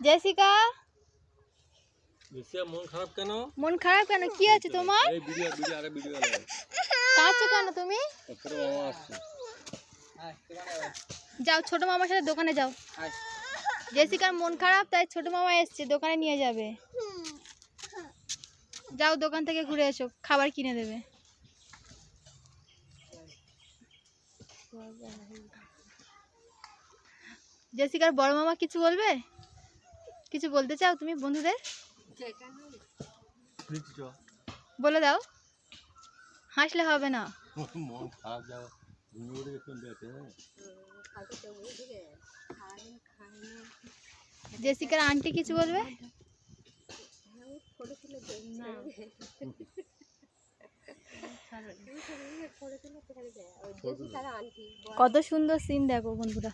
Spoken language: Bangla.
জেসিকা, মন খারাপ কেন? মন খারাপ কেন? কি আছে তোমার? কাঁদছো কেন তুমি? যাও ছোট মামার সাথে দোকানে যাও। জেসিকার মন খারাপ, তাই ছোট মামা এসছে, দোকানে নিয়ে যাবে। যাও দোকান থেকে ঘুরে এসো, খাবার কিনে দেবে। জেসিকার বড় মামা কিছু বলবে? কিছু বলতে চাও তুমি বন্ধুদের? বলে দাও, হাসলে হবে না। জেসিকার আন্টি কিছু বলবে? কত সুন্দর সিন দেখো বন্ধুরা।